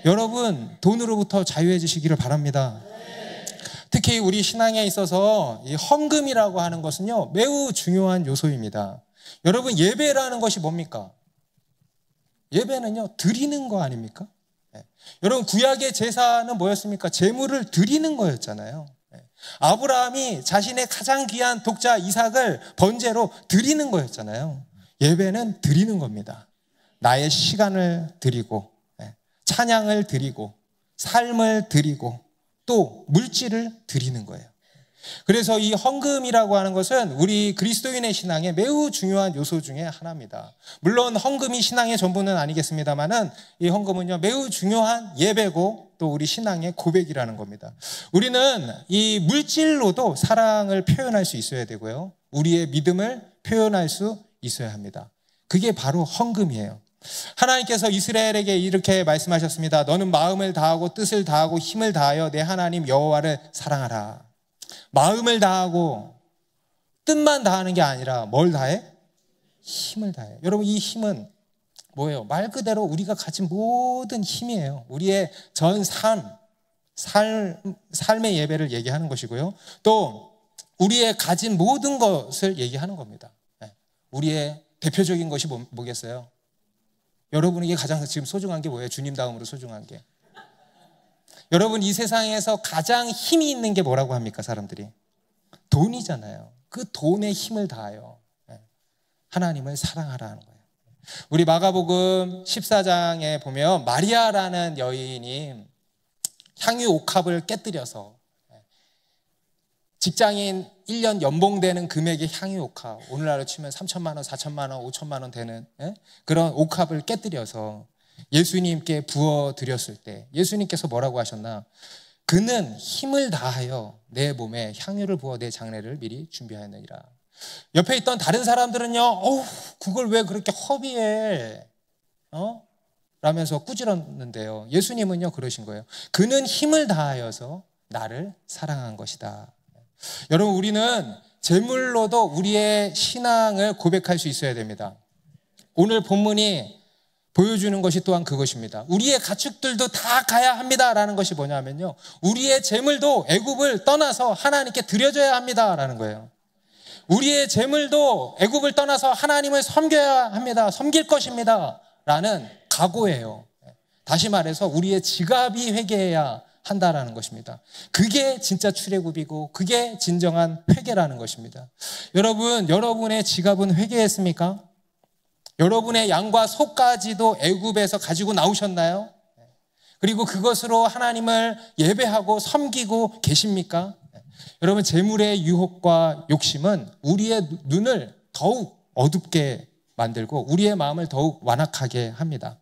여러분, 돈으로부터 자유해지시기를 바랍니다. 특히 우리 신앙에 있어서 이 헌금이라고 하는 것은요, 매우 중요한 요소입니다. 여러분, 예배라는 것이 뭡니까? 예배는요, 드리는 거 아닙니까? 여러분, 구약의 제사는 뭐였습니까? 제물을 드리는 거였잖아요. 아브라함이 자신의 가장 귀한 독자 이삭을 번제로 드리는 거였잖아요. 예배는 드리는 겁니다. 나의 시간을 드리고, 찬양을 드리고, 삶을 드리고, 또 물질을 드리는 거예요. 그래서 이 헌금이라고 하는 것은 우리 그리스도인의 신앙에 매우 중요한 요소 중에 하나입니다. 물론 헌금이 신앙의 전부는 아니겠습니다만은 이 헌금은요, 매우 중요한 예배고 또 우리 신앙의 고백이라는 겁니다. 우리는 이 물질로도 사랑을 표현할 수 있어야 되고요, 우리의 믿음을 표현할 수 있어야 합니다. 그게 바로 헌금이에요. 하나님께서 이스라엘에게 이렇게 말씀하셨습니다. 너는 마음을 다하고 뜻을 다하고 힘을 다하여 내 하나님 여호와를 사랑하라. 마음을 다하고 뜻만 다하는 게 아니라 뭘 다해? 힘을 다해. 여러분, 이 힘은 뭐예요? 말 그대로 우리가 가진 모든 힘이에요. 우리의 전 삶의 예배를 얘기하는 것이고요, 또 우리의 가진 모든 것을 얘기하는 겁니다. 우리의 대표적인 것이 뭐겠어요? 여러분에게 가장 지금 소중한 게 뭐예요? 주님 다음으로 소중한 게 여러분, 이 세상에서 가장 힘이 있는 게 뭐라고 합니까? 사람들이 돈이잖아요. 그 돈에 힘을 다하여 하나님을 사랑하라는 거예요. 우리 마가복음 14장에 보면 마리아라는 여인이 향유 옥합을 깨뜨려서 직장인 1년 연봉되는 금액의 향유 옥합, 오늘날로 치면 3천만 원, 4천만 원, 5천만 원 되는 그런 옥합을 깨뜨려서 예수님께 부어드렸을 때 예수님께서 뭐라고 하셨나? 그는 힘을 다하여 내 몸에 향유를 부어 내 장례를 미리 준비하였느니라. 옆에 있던 다른 사람들은요, 그걸 왜 그렇게 허비해? 라면서 꾸짖었는데요. 예수님은요, 그러신 거예요. 그는 힘을 다하여서 나를 사랑한 것이다. 여러분, 우리는 제물로도 우리의 신앙을 고백할 수 있어야 됩니다. 오늘 본문이 보여주는 것이 또한 그것입니다. 우리의 가축들도 다 가야 합니다라는 것이 뭐냐면요, 우리의 제물도 애굽을 떠나서 하나님께 드려져야 합니다라는 거예요. 우리의 제물도 애굽을 떠나서 하나님을 섬겨야 합니다. 섬길 것입니다 라는 각오예요. 다시 말해서 우리의 지갑이 회개해야 한다라는 것입니다. 그게 진짜 출애굽이고 그게 진정한 회개라는 것입니다. 여러분, 여러분의 지갑은 회개했습니까? 여러분의 양과 소까지도 애굽에서 가지고 나오셨나요? 그리고 그것으로 하나님을 예배하고 섬기고 계십니까? 여러분, 재물의 유혹과 욕심은 우리의 눈을 더욱 어둡게 만들고 우리의 마음을 더욱 완악하게 합니다.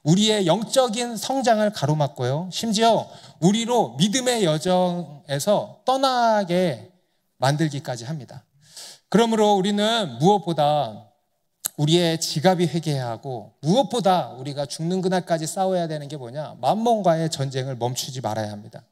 우리의 영적인 성장을 가로막고요, 심지어 우리로 믿음의 여정에서 떠나게 만들기까지 합니다. 그러므로 우리는 무엇보다 우리의 지갑이 회개해야 하고, 무엇보다 우리가 죽는 그날까지 싸워야 되는 게 뭐냐? 만몬과의 전쟁을 멈추지 말아야 합니다.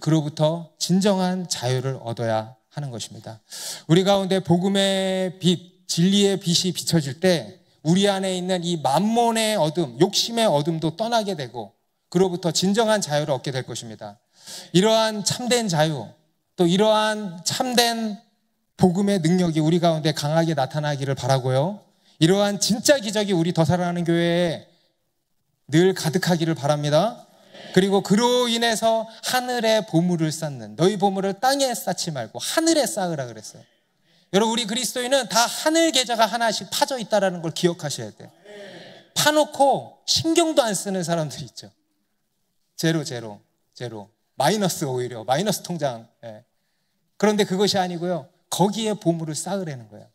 그로부터 진정한 자유를 얻어야 하는 것입니다. 우리 가운데 복음의 빛, 진리의 빛이 비춰질 때 우리 안에 있는 이 만몬의 어둠, 욕심의 어둠도 떠나게 되고 그로부터 진정한 자유를 얻게 될 것입니다. 이러한 참된 자유, 또 이러한 참된 복음의 능력이 우리 가운데 강하게 나타나기를 바라고요, 이러한 진짜 기적이 우리 더 사랑하는 교회에 늘 가득하기를 바랍니다. 그리고 그로 인해서 하늘에 보물을 쌓는, 너희 보물을 땅에 쌓지 말고 하늘에 쌓으라 그랬어요. 여러분, 우리 그리스도인은 다 하늘 계좌가 하나씩 파져 있다는 걸 기억하셔야 돼요. 파놓고 신경도 안 쓰는 사람들이 있죠. 제로, 마이너스, 오히려 마이너스 통장. 그런데 그것이 아니고요, 거기에 보물을 쌓으라는 거예요.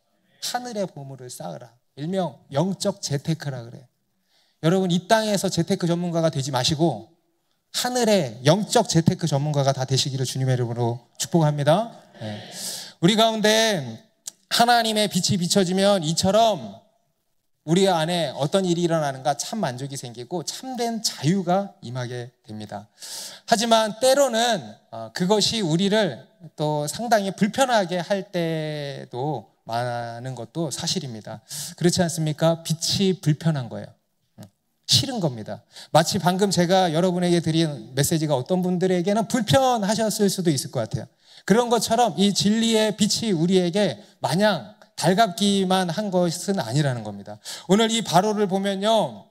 하늘의 보물을 쌓으라. 일명 영적 재테크라 그래요. 여러분, 이 땅에서 재테크 전문가가 되지 마시고 하늘의 영적 재테크 전문가가 다 되시기를 주님의 이름으로 축복합니다. 우리 가운데 하나님의 빛이 비춰지면 이처럼 우리 안에 어떤 일이 일어나는가? 참 만족이 생기고 참된 자유가 임하게 됩니다. 하지만 때로는 그것이 우리를 또 상당히 불편하게 할 때도 많은 것도 사실입니다. 그렇지 않습니까? 빛이 불편한 거예요. 싫은 겁니다. 마치 방금 제가 여러분에게 드린 메시지가 어떤 분들에게는 불편하셨을 수도 있을 것 같아요. 그런 것처럼 이 진리의 빛이 우리에게 마냥 달갑기만 한 것은 아니라는 겁니다. 오늘 이 바로를 보면요,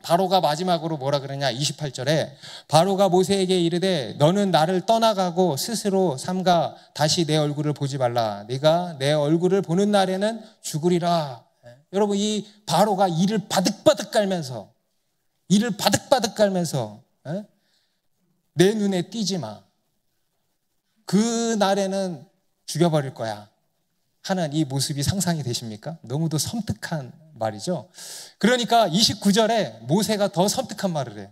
바로가 마지막으로 뭐라 그러냐, 28절에 바로가 모세에게 이르되 너는 나를 떠나가고 스스로 삼가 다시 내 얼굴을 보지 말라. 네가 내 얼굴을 보는 날에는 죽으리라. 여러분, 이 바로가 이를 바득바득 깔면서 내 눈에 띄지 마. 그 날에는 죽여버릴 거야 하는 이 모습이 상상이 되십니까? 너무도 섬뜩한 말이죠. 그러니까 29절에 모세가 더 섬뜩한 말을 해요.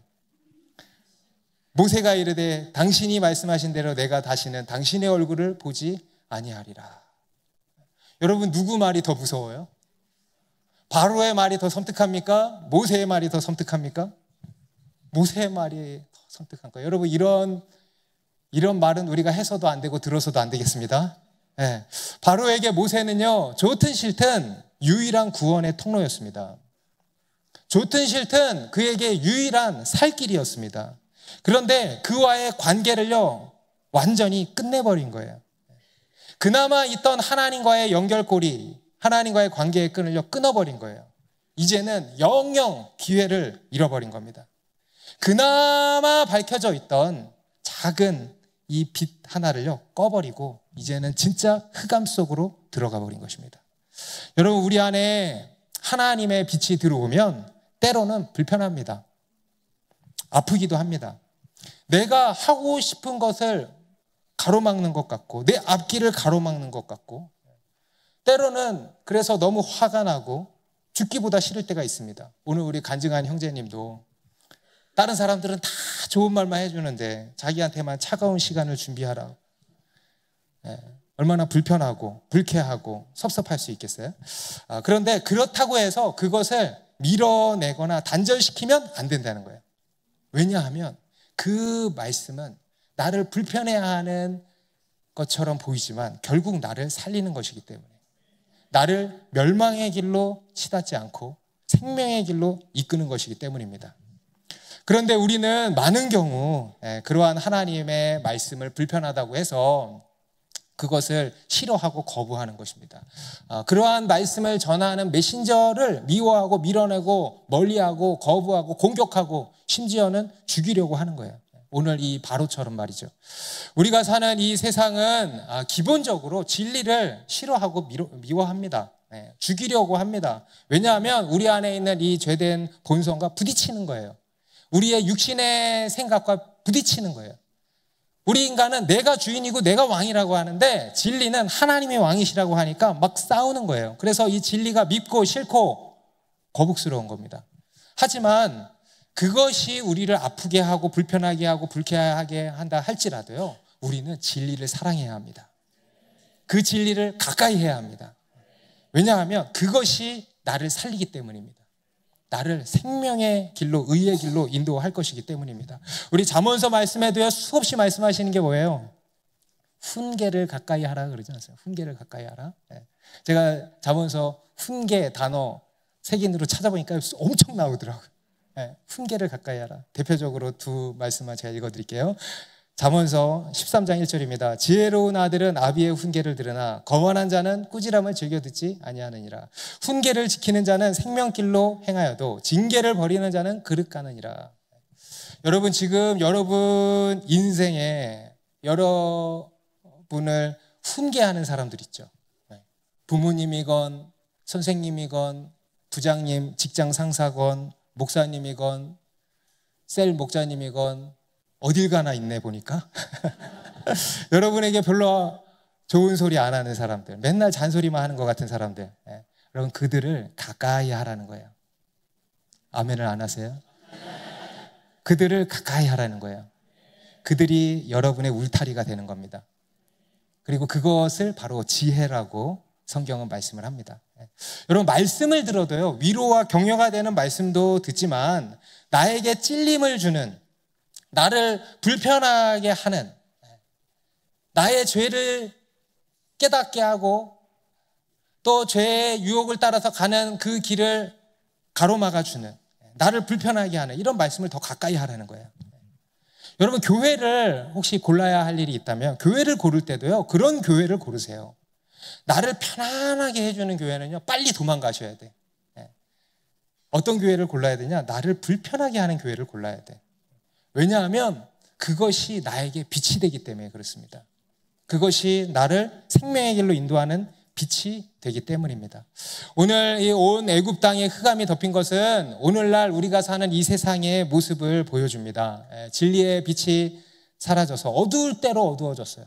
모세가 이르되 당신이 말씀하신 대로 내가 다시는 당신의 얼굴을 보지 아니하리라. 여러분, 누구 말이 더 무서워요? 바로의 말이 더 섬뜩합니까? 모세의 말이 더 섬뜩합니까? 모세의 말이 더 섬뜩한 거예요. 여러분, 이런 말은 우리가 해서도 안 되고 들어서도 안 되겠습니다. 바로에게 모세는요, 좋든 싫든 유일한 구원의 통로였습니다. 좋든 싫든 그에게 유일한 살 길이었습니다. 그런데 그와의 관계를요, 완전히 끝내버린 거예요. 그나마 있던 하나님과의 연결고리, 하나님과의 관계의 끈을요, 끊어버린 거예요. 이제는 영영 기회를 잃어버린 겁니다. 그나마 밝혀져 있던 작은 이 빛 하나를요 꺼버리고 이제는 진짜 흑암 속으로 들어가 버린 것입니다. 여러분, 우리 안에 하나님의 빛이 들어오면 때로는 불편합니다. 아프기도 합니다. 내가 하고 싶은 것을 가로막는 것 같고 내 앞길을 가로막는 것 같고 때로는 그래서 너무 화가 나고 죽기보다 싫을 때가 있습니다. 오늘 우리 간증한 형제님도 다른 사람들은 다 좋은 말만 해주는데 자기한테만 차가운 시간을 준비하라. 얼마나 불편하고 불쾌하고 섭섭할 수 있겠어요? 그런데 그렇다고 해서 그것을 밀어내거나 단절시키면 안 된다는 거예요. 왜냐하면 그 말씀은 나를 불편해하는 것처럼 보이지만 결국 나를 살리는 것이기 때문에 나를 멸망의 길로 치닫지 않고 생명의 길로 이끄는 것이기 때문입니다. 그런데 우리는 많은 경우 그러한 하나님의 말씀을 불편하다고 해서 그것을 싫어하고 거부하는 것입니다. 그러한 말씀을 전하는 메신저를 미워하고 밀어내고 멀리하고 거부하고 공격하고 심지어는 죽이려고 하는 거예요. 오늘 이 바로처럼 말이죠. 우리가 사는 이 세상은 기본적으로 진리를 싫어하고 미워합니다. 죽이려고 합니다. 왜냐하면 우리 안에 있는 이 죄된 본성과 부딪히는 거예요. 우리의 육신의 생각과 부딪히는 거예요. 우리 인간은 내가 주인이고 내가 왕이라고 하는데 진리는 하나님이 왕이시라고 하니까 막 싸우는 거예요. 그래서 이 진리가 밉고 싫고 거북스러운 겁니다. 하지만 그것이 우리를 아프게 하고 불편하게 하고 불쾌하게 한다 할지라도요, 우리는 진리를 사랑해야 합니다. 그 진리를 가까이 해야 합니다. 왜냐하면 그것이 나를 살리기 때문입니다. 나를 생명의 길로, 의의 길로 인도할 것이기 때문입니다. 우리 잠언서 말씀에도요 수없이 말씀하시는 게 뭐예요? 훈계를 가까이 하라 그러지 않았어요? 훈계를 가까이 하라. 제가 잠언서 훈계 단어 색인으로 찾아보니까 엄청 나오더라고요. 훈계를 가까이 하라. 대표적으로 두 말씀만 제가 읽어드릴게요. 잠언서 13장 1절입니다. 지혜로운 아들은 아비의 훈계를 들으나 거만한 자는 꾸지람을 즐겨 듣지 아니하느니라. 훈계를 지키는 자는 생명길로 행하여도 징계를 버리는 자는 그릇 가느니라. 여러분, 지금 여러분 인생에 여러분을 훈계하는 사람들 있죠. 부모님이건 선생님이건 부장님, 직장 상사건 목사님이건 셀 목자님이건 어딜 가나 있네 보니까. 여러분에게 별로 좋은 소리 안 하는 사람들, 맨날 잔소리만 하는 것 같은 사람들, 여러분 그들을 가까이 하라는 거예요. 아멘을 안 하세요? 그들을 가까이 하라는 거예요. 그들이 여러분의 울타리가 되는 겁니다. 그리고 그것을 바로 지혜라고 성경은 말씀을 합니다. 여러분, 말씀을 들어도요, 위로와 격려가 되는 말씀도 듣지만 나에게 찔림을 주는, 나를 불편하게 하는, 나의 죄를 깨닫게 하고 또 죄의 유혹을 따라서 가는 그 길을 가로막아주는, 나를 불편하게 하는 이런 말씀을 더 가까이 하라는 거예요. 여러분, 교회를 혹시 골라야 할 일이 있다면 교회를 고를 때도요, 그런 교회를 고르세요. 나를 편안하게 해주는 교회는요, 빨리 도망가셔야 돼. 어떤 교회를 골라야 되냐? 나를 불편하게 하는 교회를 골라야 돼. 왜냐하면 그것이 나에게 빛이 되기 때문에 그렇습니다. 그것이 나를 생명의 길로 인도하는 빛이 되기 때문입니다. 오늘 이 온 애굽 땅에 흑암이 덮인 것은 오늘날 우리가 사는 이 세상의 모습을 보여줍니다. 진리의 빛이 사라져서 어두울 대로 어두워졌어요.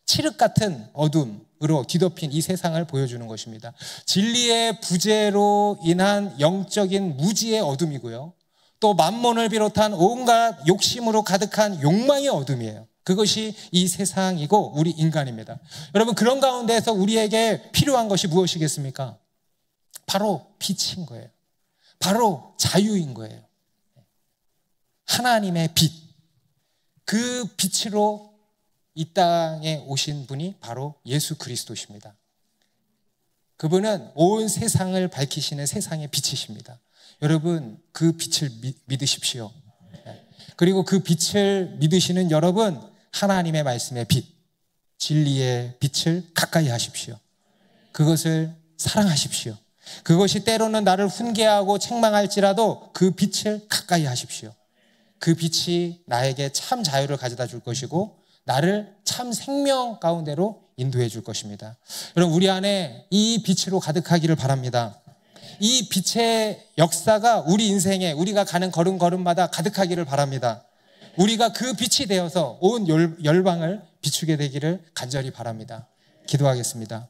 칠흑 같은 어둠으로 뒤덮인 이 세상을 보여주는 것입니다. 진리의 부재로 인한 영적인 무지의 어둠이고요, 또 만몬을 비롯한 온갖 욕심으로 가득한 욕망의 어둠이에요. 그것이 이 세상이고 우리 인간입니다. 여러분, 그런 가운데서 우리에게 필요한 것이 무엇이겠습니까? 바로 빛인 거예요. 바로 자유인 거예요. 하나님의 빛, 그 빛으로 이 땅에 오신 분이 바로 예수 그리스도십니다. 그분은 온 세상을 밝히시는 세상의 빛이십니다. 여러분, 그 빛을 믿으십시오. 그리고 그 빛을 믿으시는 여러분, 하나님의 말씀의 빛, 진리의 빛을 가까이 하십시오. 그것을 사랑하십시오. 그것이 때로는 나를 훈계하고 책망할지라도 그 빛을 가까이 하십시오. 그 빛이 나에게 참 자유를 가져다 줄 것이고 나를 참 생명 가운데로 인도해 줄 것입니다. 여러분, 우리 안에 이 빛으로 가득하기를 바랍니다. 이 빛의 역사가 우리 인생에 우리가 가는 걸음걸음마다 가득하기를 바랍니다. 우리가 그 빛이 되어서 온 열방을 비추게 되기를 간절히 바랍니다. 기도하겠습니다.